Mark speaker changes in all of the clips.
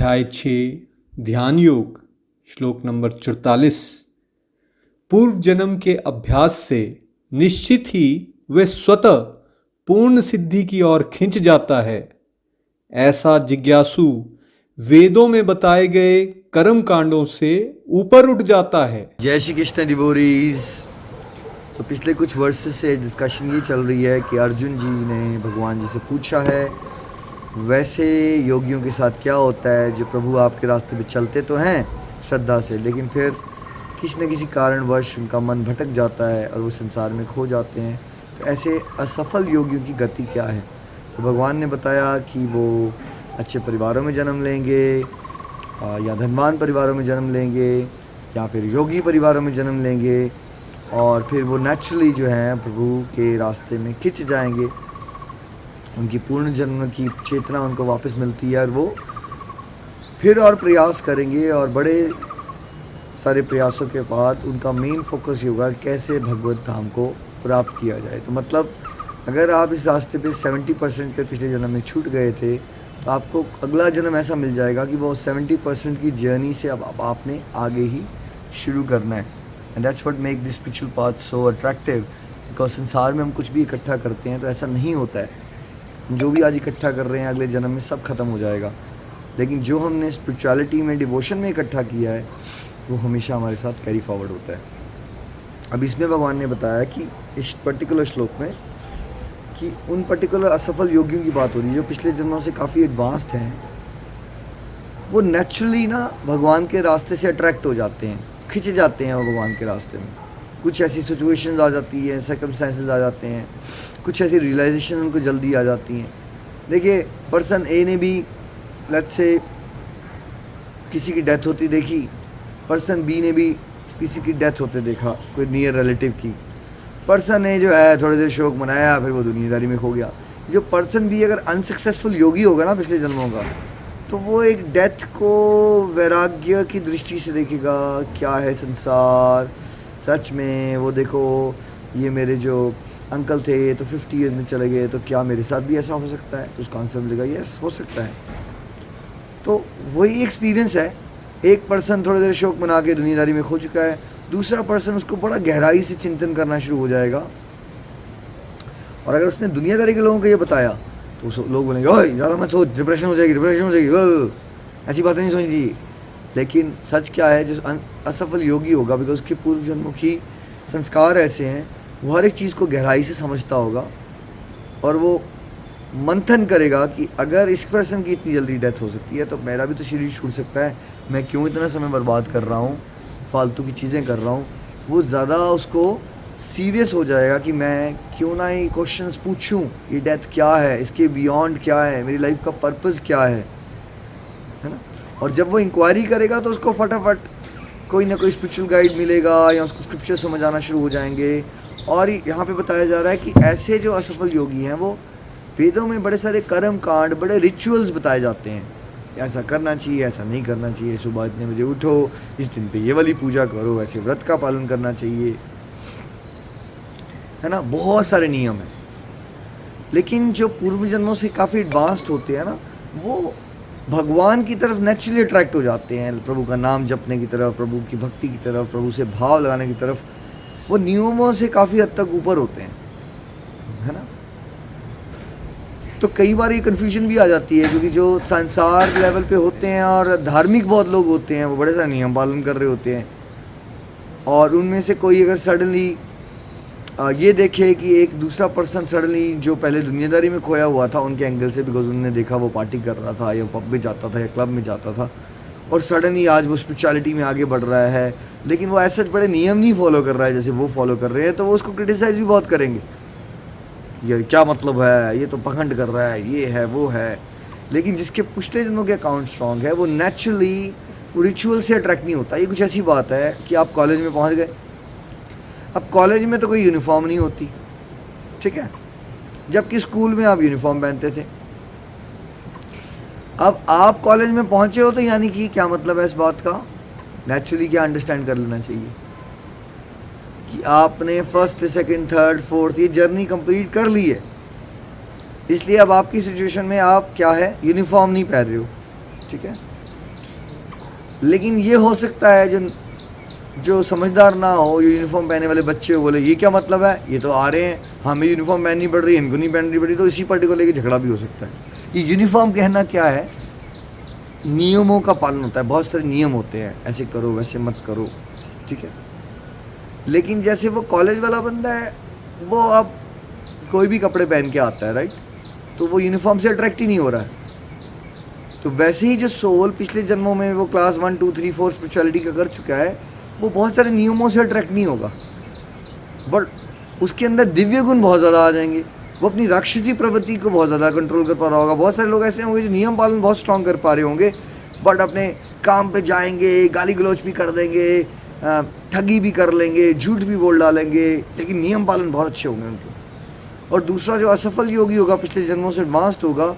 Speaker 1: अध्याय 6 ध्यान योग श्लोक नंबर 44। पूर्व जन्म के अभ्यास से निश्चित ही वे स्वतः पूर्ण सिद्धि की ओर खिंच जाता है। ऐसा जिज्ञासु वेदों में बताए गए कर्म कांडों से ऊपर उठ जाता है।
Speaker 2: जय श्री कृष्ण डिवोरीज। तो पिछले कुछ वर्षों से डिस्कशन ये चल रही है कि अर्जुन जी ने भगवान जी से पूछा है वैसे योगियों के साथ क्या होता है जो प्रभु आपके रास्ते पे चलते तो हैं श्रद्धा से, लेकिन फिर किसी न किसी कारणवश उनका मन भटक जाता है और वो संसार में खो जाते हैं। तो ऐसे असफल योगियों की गति क्या है? तो भगवान ने बताया कि वो अच्छे परिवारों में जन्म लेंगे या धनवान परिवारों में जन्म लेंगे या फिर योगी परिवारों में जन्म लेंगे और फिर वो नेचुरली जो है प्रभु के रास्ते में खिंच जाएंगे। उनकी पूर्ण जन्म की चेतना उनको वापस मिलती है और वो फिर और प्रयास करेंगे और बड़े सारे प्रयासों के बाद उनका मेन फोकस ये होगा कैसे भगवत धाम को प्राप्त किया जाए। तो मतलब अगर आप इस रास्ते पे 70% पे पिछले जन्म में छूट गए थे तो आपको अगला जन्म ऐसा मिल जाएगा कि वो 70% की जर्नी से अब आपने आगे ही शुरू करना है। And that's what make this spiritual path so attractive. Because संसार में हम कुछ भी इकट्ठा करते हैं तो ऐसा नहीं होता है जो भी आज इकट्ठा कर रहे हैं अगले जन्म में सब खत्म हो जाएगा, लेकिन जो हमने स्पिरिचुअलिटी में डिवोशन में इकट्ठा किया है वो हमेशा हमारे साथ कैरी फॉरवर्ड होता है। अब इसमें भगवान ने बताया कि इस पर्टिकुलर श्लोक में कि उन पर्टिकुलर असफल योगियों की बात हो रही है जो पिछले जन्मों से काफ़ी एडवांस्ड हैं। वो नेचुरली ना भगवान के रास्ते से अट्रैक्ट हो जाते हैं, खिंच जाते हैं वो भगवान के रास्ते में। कुछ ऐसी सिचुएशंस आ जाती हैं, सर्कमस्टेंसेस आ जाते हैं, कुछ ऐसी रियलाइजेशन उनको जल्दी आ जाती हैं। देखिए पर्सन ए ने भी लेट्स से किसी की डेथ होती देखी, पर्सन बी ने भी किसी की डेथ होते देखा, कोई नियर रिलेटिव की। पर्सन ने जो है थोड़ी देर शोक मनाया फिर वो दुनियादारी में खो गया। जो पर्सन भी अगर अनसक्सेसफुल योगी होगा ना पिछले जन्मों का, तो वो एक डेथ को वैराग्य की दृष्टि से देखेगा। क्या है संसार, सच में वो देखो ये मेरे जो अंकल थे तो 50 ईयर्स में चले गए, तो क्या मेरे साथ भी ऐसा हो सकता है? तो उसका आंसर मिलेगा यस हो सकता है। तो वही एक्सपीरियंस है। एक पर्सन थोड़ी देर शोक मना के दुनियादारी में खो चुका है, दूसरा पर्सन उसको बड़ा गहराई से चिंतन करना शुरू हो जाएगा। और अगर उसने दुनियादारी के लोगों को ये बताया तो लोग बोलेंगे ओए ज़्यादा मत सोच, डिप्रेशन हो जाएगी, ऐसी बातें नहीं सोचनी चाहिए। लेकिन सच क्या है, जो असफल योगी होगा बिकॉज उसके पूर्व जन्मों की संस्कार ऐसे हैं, वो हर एक चीज़ को गहराई से समझता होगा और वो मंथन करेगा कि अगर इस पर्सन की इतनी जल्दी डेथ हो सकती है तो मेरा भी तो शरीर छूट सकता है, मैं क्यों इतना समय बर्बाद कर रहा हूँ, फालतू की चीज़ें कर रहा हूँ। वो ज़्यादा उसको सीरियस हो जाएगा कि मैं क्यों ना ये क्वेश्चंस पूछूं, ये डेथ क्या है, इसके बियॉन्ड क्या है, मेरी लाइफ का पर्पस क्या है ना। और जब वो इंक्वायरी करेगा तो उसको फटाफट कोई ना कोई स्पिरिचुअल गाइड मिलेगा या उसको स्क्रिप्चर समझ आना शुरू हो जाएंगे। और यहाँ पे बताया जा रहा है कि ऐसे जो असफल योगी हैं वो वेदों में बड़े सारे कर्म कांड, बड़े रिचुअल्स बताए जाते हैं। ऐसा करना चाहिए, ऐसा नहीं करना चाहिए, सुबह इतने बजे उठो, इस दिन पे ये वाली पूजा करो, ऐसे व्रत का पालन करना चाहिए, है ना। बहुत सारे नियम हैं। लेकिन जो पूर्व जन्मों से काफ़ी एडवांस्ड होते हैं ना, वो भगवान की तरफ नेचुरली अट्रैक्ट हो जाते हैं, प्रभु का नाम जपने की तरफ, प्रभु की भक्ति की तरफ, प्रभु से भाव लगाने की तरफ। वो नियमों से काफ़ी हद तक ऊपर होते हैं, है ना। तो कई बार ये कन्फ्यूजन भी आ जाती है क्योंकि जो संसार लेवल पे होते हैं और धार्मिक बहुत लोग होते हैं, वो बड़े सारे नियम पालन कर रहे होते हैं। और उनमें से कोई अगर सडनली ये देखे कि एक दूसरा पर्सन सडनली जो पहले दुनियादारी में खोया हुआ था उनके एंगल से, बिकॉज उन्होंने देखा वो पार्टी कर रहा था या पब में जाता था या क्लब में जाता था, और सडनली आज वो स्पिरिचुअलिटी में आगे बढ़ रहा है, लेकिन वो ऐसे बड़े नियम नहीं फॉलो कर रहा है जैसे वो फॉलो कर रहे हैं, तो वो उसको क्रिटिसाइज भी बहुत करेंगे। ये क्या मतलब है, ये तो पखंड कर रहा है, ये है वो है। लेकिन जिसके पिछले जन्मों के अकाउंट स्ट्रॉन्ग है वो नेचुरली वो रिचुअल से अट्रैक्ट नहीं होता। ये कुछ ऐसी बात है कि आप कॉलेज में पहुंच गए, अब कॉलेज में तो कोई यूनिफॉर्म नहीं होती, ठीक है, जबकि स्कूल में आप यूनिफॉर्म पहनते थे। अब आप कॉलेज में पहुंचे हो तो यानी कि क्या मतलब है इस बात का? नेचुरली क्या अंडरस्टैंड कर लेना चाहिए कि आपने फर्स्ट, सेकंड, थर्ड, फोर्थ ये जर्नी कंप्लीट कर ली है, इसलिए अब आपकी सिचुएशन में आप क्या है, यूनिफॉर्म नहीं पहन रहे हो, ठीक है। लेकिन ये हो सकता है जो समझदार ना हो, जो यूनिफॉर्म पहने वाले बच्चे हो, बोले ये क्या मतलब है, ये तो आ रहे हैं, हमें यूनिफॉर्म पहननी पड़ रही है, इनको नहीं पहननी पड़ रही, तो इसी पार्टी को लेकर झगड़ा भी हो सकता है। ये यूनिफॉर्म कहना क्या है, नियमों का पालन होता है, बहुत सारे नियम होते हैं, ऐसे करो वैसे मत करो, ठीक है। लेकिन जैसे वो कॉलेज वाला बंदा है, वो अब कोई भी कपड़े पहन के आता है, राइट, तो वो यूनिफॉर्म से अट्रैक्ट ही नहीं हो रहा है। तो वैसे ही जो सोल पिछले जन्मों में वो क्लास 1 2 3 4 स्पिरिचुअलिटी का कर चुका है, वो बहुत सारे नियमों से अट्रैक्ट नहीं होगा, बट उसके अंदर दिव्य गुण बहुत ज़्यादा आ जाएंगे, वो अपनी राक्षसी प्रवृत्ति को बहुत ज़्यादा कंट्रोल कर पा रहा होगा। बहुत सारे लोग ऐसे होंगे जो नियम पालन बहुत स्ट्रांग कर पा रहे होंगे, बट अपने काम पे जाएंगे, गाली गलौज भी कर देंगे, ठगी भी कर लेंगे, झूठ भी बोल डालेंगे, लेकिन नियम पालन बहुत अच्छे होंगे उनके। और दूसरा जो असफल योगी होगा, पिछले जन्मों से एडवांस्ड होगा,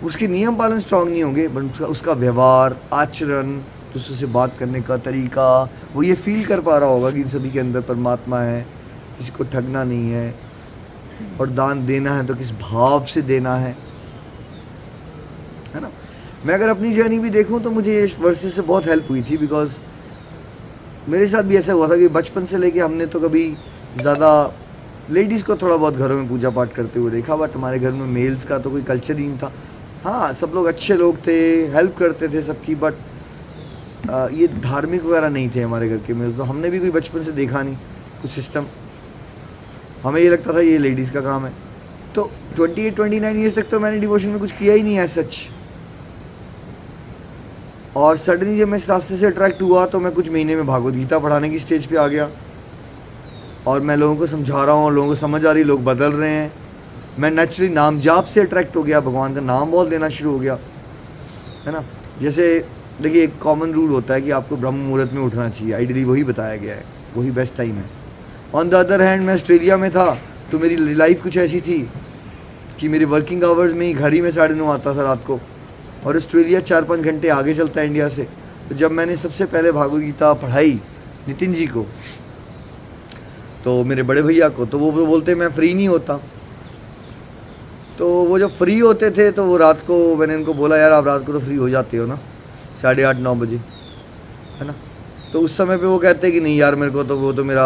Speaker 2: उसके नियम पालन स्ट्रांग नहीं होंगे, बट उसका व्यवहार, आचरण, दूसरों से बात करने का तरीका, वो ये फील कर पा रहा होगा कि इन सभी के अंदर परमात्मा है, किसी को ठगना नहीं है, और दान देना है तो किस भाव से देना है ना। मैं अगर अपनी जर्नी भी देखूं तो मुझे इस वर्सेस से बहुत हेल्प हुई थी, बिकॉज मेरे साथ भी ऐसा हुआ था कि बचपन से लेके हमने तो कभी ज़्यादा लेडीज़ को थोड़ा बहुत घरों में पूजा पाठ करते हुए देखा, बट हमारे घर में मेल्स का तो कोई कल्चर ही नहीं था। हाँ, सब लोग अच्छे लोग थे, हेल्प करते थे सबकी, बट ये धार्मिक वगैरह नहीं थे हमारे घर के में, तो हमने भी कोई बचपन से देखा नहीं कुछ सिस्टम। हमें ये लगता था ये लेडीज़ का काम है। तो 28-29 ईयर्स तक तो मैंने डिवोशन में कुछ किया ही नहीं है सच। और सडनली जब मैं इस रास्ते से अट्रैक्ट हुआ तो मैं कुछ महीने में भागवत गीता पढ़ाने की स्टेज पे आ गया, और मैं लोगों को समझा रहा हूँ, लोगों को समझ आ रही, लोग बदल रहे हैं। मैं नेचुरली नाम जाप से अट्रैक्ट हो गया, भगवान का नाम बहुत लेना शुरू हो गया, है ना। जैसे देखिए, एक कॉमन रूल होता है कि आपको ब्रह्म मुहूर्त में उठना चाहिए, आइडियली वही बताया गया है, वही बेस्ट टाइम है। ऑन द अदर हैंड, मैं ऑस्ट्रेलिया में था तो मेरी लाइफ कुछ ऐसी थी कि मेरे वर्किंग आवर्स में ही घर ही में 9:30 आता था रात को, और ऑस्ट्रेलिया 4-5 घंटे आगे चलता है इंडिया से। तो जब मैंने सबसे पहले भागवत गीता पढ़ाई नितिन जी को, तो मेरे बड़े भैया को, तो वो बोलते मैं फ्री नहीं होता। तो वो जब फ्री होते थे तो वो रात को, मैंने उनको बोला यार आप रात को तो फ्री हो जाते हो ना 8:30-9 बजे, है ना। तो उस समय पे वो कहते हैं कि नहीं यार, मेरे को तो वो तो मेरा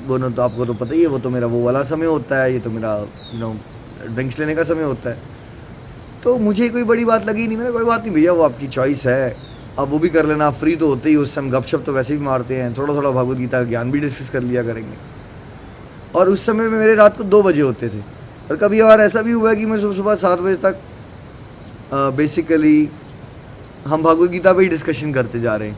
Speaker 2: वो ना, तो आपको तो पता ही है, वो तो मेरा वो वाला समय होता है, ये तो मेरा ड्रिंक्स लेने का समय होता है। तो मुझे कोई बड़ी बात लगी नहीं, मैंने कोई बात नहीं भैया, वो आपकी चॉइस है, अब वो भी कर लेना, आप फ्री तो होते ही उस समय, गपशप तो वैसे भी मारते हैं, थोड़ा थोड़ा भगवद गीता का ज्ञान भी डिस्कस कर लिया करेंगे। और उस समय में मेरे रात को 2 बजे होते थे, और कभी और ऐसा भी हुआ कि मैं सुबह 7 बजे तक बेसिकली हम भगवद गीता पे ही डिस्कशन करते जा रहे हैं,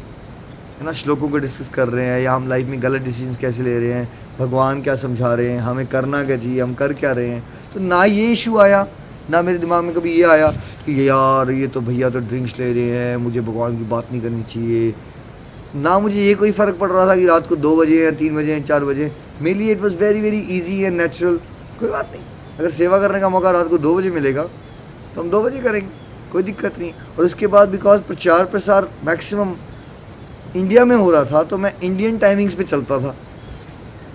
Speaker 2: है ना, श्लोकों को डिस्कस कर रहे हैं, या हम लाइफ में गलत डिसीजंस कैसे ले रहे हैं, भगवान क्या समझा रहे हैं, हमें करना क्या चाहिए, हम कर क्या रहे हैं। तो ना ये इशू आया, ना मेरे दिमाग में कभी ये आया कि यार ये तो भैया तो ड्रिंक्स ले रहे हैं, मुझे भगवान की बात नहीं करनी चाहिए। ना मुझे ये कोई फ़र्क पड़ रहा था कि रात को 2 बजे या 3 बजे या 4 बजे। मेरे लिए it was very very easy and natural, कोई बात नहीं, अगर सेवा करने का मौका रात को 2 बजे मिलेगा तो हम 2 बजे करेंगे, कोई दिक्कत नहीं। और उसके बाद बिकॉज प्रचार प्रसार मैक्सिमम इंडिया में हो रहा था, तो मैं इंडियन टाइमिंग्स पे चलता था।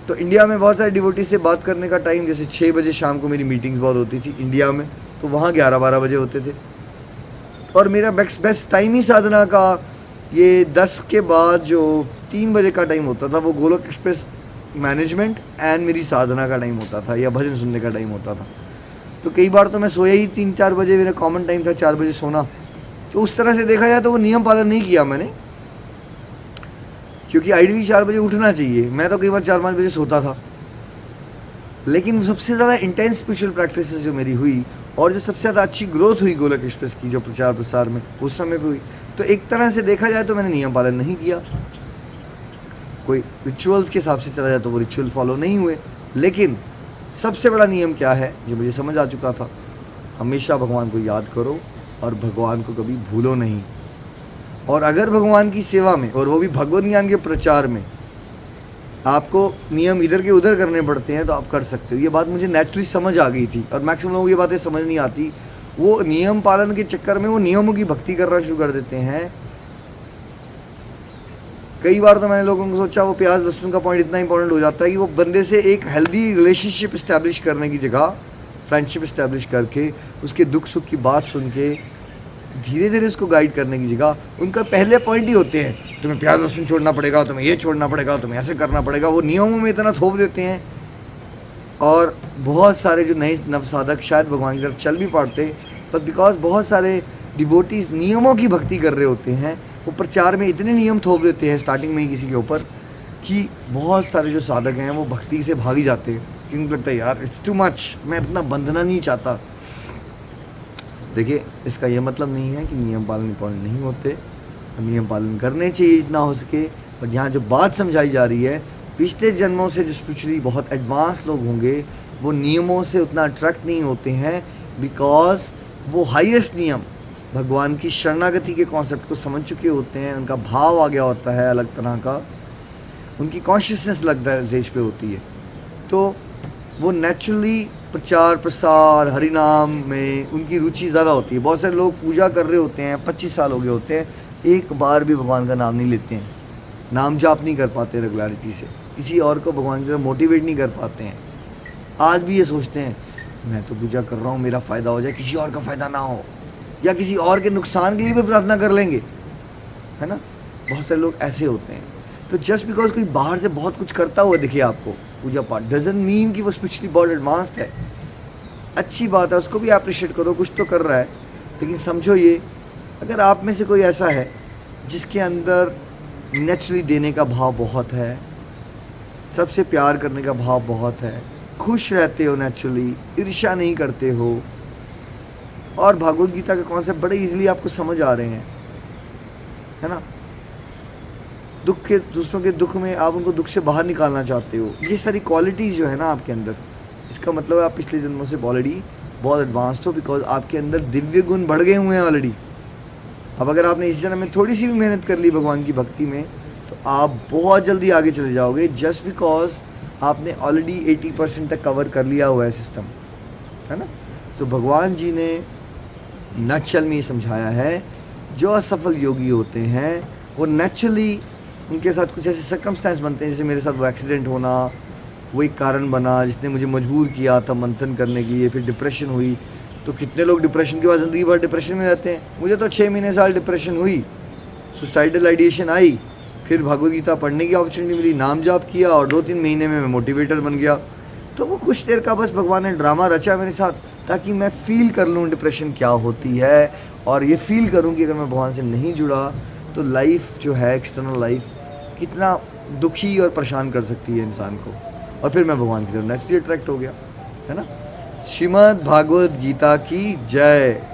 Speaker 2: तो इंडिया में बहुत सारे डिवोटी से बात करने का टाइम, जैसे 6 बजे शाम को मेरी मीटिंग्स बहुत होती थी इंडिया में, तो वहाँ 11-12 बजे होते थे। और मेरा बेस्ट टाइम ही साधना का ये 10 के बाद जो 3 बजे का टाइम होता था, वो गोलोक एक्सप्रेस मैनेजमेंट एंड मेरी साधना का टाइम होता था, या भजन सुनने का टाइम होता था। तो कई बार तो मैं सोया ही 3-4 बजे, मेरा कॉमन टाइम था 4 बजे सोना। तो उस तरह से देखा जाए तो वो नियम पालन नहीं किया मैंने, क्योंकि आइडियली 4 बजे उठना चाहिए, मैं तो कई बार 4-5 बजे सोता था। लेकिन सबसे ज़्यादा इंटेंस स्पिरिचुअल प्रैक्टिस जो मेरी हुई, और जो सबसे ज़्यादा अच्छी ग्रोथ हुई गोलोक एक्सप्रेस की जो प्रचार प्रसार में उस समय पे हुई, तो एक तरह से देखा जाए तो मैंने नियम पालन नहीं किया। कोई रिचुअल्स के हिसाब से चला जाए तो वो रिचुअल फॉलो नहीं हुए। लेकिन सबसे बड़ा नियम क्या है, जो मुझे समझ आ चुका था, हमेशा भगवान को याद करो और भगवान को कभी भूलो नहीं। और अगर भगवान की सेवा में, और वो भी भगवत ज्ञान के प्रचार में, आपको नियम इधर के उधर करने पड़ते हैं तो आप कर सकते हो। ये बात मुझे नेचुरली समझ आ गई थी, और मैक्सिमम लोगों को ये बातें समझ नहीं आती। वो नियम पालन के चक्कर में वो नियमों की भक्ति करना शुरू कर देते हैं। कई बार तो मैंने लोगों को सोचा वो प्याज लहसुन का पॉइंट इतना इंपॉर्टेंट हो जाता है कि वो बंदे से एक हेल्दी रिलेशनशिप इस्टेब्लिश करने की जगह फ्रेंडशिप इस्टेब्लिश करके उसके दुख सुख की बात सुन के धीरे धीरे उसको गाइड करने की जगह उनका पहले पॉइंट ही होते हैं, तुम्हें प्याज लहसुन छोड़ना पड़ेगा, तुम्हें ये छोड़ना पड़ेगा, तुम्हें ऐसे करना पड़ेगा। वो नियमों में इतना थोप देते हैं और बहुत सारे जो नए नवसाधक शायद भगवान की तरफ चल भी पड़ते, पर बिकॉज बहुत सारे डिवोटीज नियमों की भक्ति कर रहे होते हैं, वो प्रचार में इतने नियम थोप देते हैं स्टार्टिंग में ही किसी के ऊपर कि बहुत सारे जो साधक हैं वो भक्ति से भाग ही जाते हैं, क्योंकि लगता है यार इट्स टू मच, मैं इतना बंधना नहीं चाहता। देखिए, इसका यह मतलब नहीं है कि नियम पालन इंपॉर्टेंट नहीं होते, नियम पालन करने चाहिए जितना हो सके, बट यहाँ जो बात समझाई जा रही है, पिछले जन्मों से जो स्पिरिचुअली बहुत एडवांस लोग होंगे वो नियमों से उतना अट्रैक्ट नहीं होते हैं, बिकॉज वो हाईएस्ट नियम भगवान की शरणागति के कॉन्सेप्ट को समझ चुके होते हैं, उनका भाव आ गया होता है अलग तरह का, उनकी कॉन्शियसनेस अलग स्टेज पे होती है, तो वो नेचुरली प्रचार प्रसार हरिनाम में उनकी रुचि ज़्यादा होती है। बहुत सारे लोग पूजा कर रहे होते हैं, 25 साल हो गए होते हैं, एक बार भी भगवान का नाम नहीं लेते हैं, नाम जाप नहीं कर पाते रेगुलरिटी से, किसी और को भगवान की तरफ मोटिवेट नहीं कर पाते हैं। आज भी ये सोचते हैं मैं तो पूजा कर रहा हूँ, मेरा फ़ायदा हो जाए, किसी और का फ़ायदा ना हो, या किसी और के नुकसान के लिए भी प्रार्थना कर लेंगे, है ना। बहुत सारे लोग ऐसे होते हैं। तो जस्ट बिकॉज कोई बाहर से बहुत कुछ करता हुआ दिखे आपको पूजा पाठ, डजंट मीन कि वो स्पिरिचुअली बहुत एडवांस्ड है। अच्छी बात है, उसको भी अप्रिशिएट करो, कुछ तो कर रहा है, लेकिन समझो ये, अगर आप में से कोई ऐसा है जिसके अंदर नेचुरली देने का भाव बहुत है, सबसे प्यार करने का भाव बहुत है, खुश रहते हो नेचुरली, ईर्ष्या नहीं करते हो, और भागवत गीता के कॉन्सेप्ट बड़े इजीली आपको समझ आ रहे हैं, है ना। दुख के, दूसरों के दुख में आप उनको दुख से बाहर निकालना चाहते हो, ये सारी क्वालिटीज़ जो है ना आपके अंदर, इसका मतलब है आप पिछले जन्मों से ऑलरेडी बहुत एडवांस्ड हो, बिकॉज आपके अंदर दिव्य गुण बढ़ गए हुए हैं ऑलरेडी। अब अगर आपने इस जन्म में थोड़ी सी भी मेहनत कर ली भगवान की भक्ति में, तो आप बहुत जल्दी आगे चले जाओगे, जस्ट बिकॉज आपने ऑलरेडी 80% तक कवर कर लिया हुआ है सिस्टम, है ना। सो भगवान जी ने नटशल में ये समझाया है, जो असफल योगी होते हैं वो नेचुरली उनके साथ कुछ ऐसे सर्कमस्टेंस बनते हैं, जैसे मेरे साथ वो एक्सीडेंट होना, वो एक कारण बना जिसने मुझे मजबूर किया था मंथन करने के लिए, फिर डिप्रेशन हुई। तो कितने लोग डिप्रेशन के बाद ज़िंदगी भर डिप्रेशन में रहते हैं। मुझे तो 6 महीने साल डिप्रेशन हुई, सुसाइडल आइडिएशन आई, फिर भगवद गीता पढ़ने की अपॉर्चुनिटी मिली, नाम जाप किया और 2-3 महीने में मैं मोटिवेटर बन गया। तो वो कुछ देर का बस भगवान ने ड्रामा रचा मेरे साथ, ताकि मैं फ़ील कर लूँ डिप्रेशन क्या होती है, और ये फ़ील करूँ कि अगर मैं भगवान से नहीं जुड़ा तो लाइफ जो है, एक्सटर्नल लाइफ कितना दुखी और परेशान कर सकती है इंसान को। और फिर मैं भगवान की तरफ नेचुरली अट्रैक्ट हो गया, है ना। श्रीमद् भागवत गीता की जय।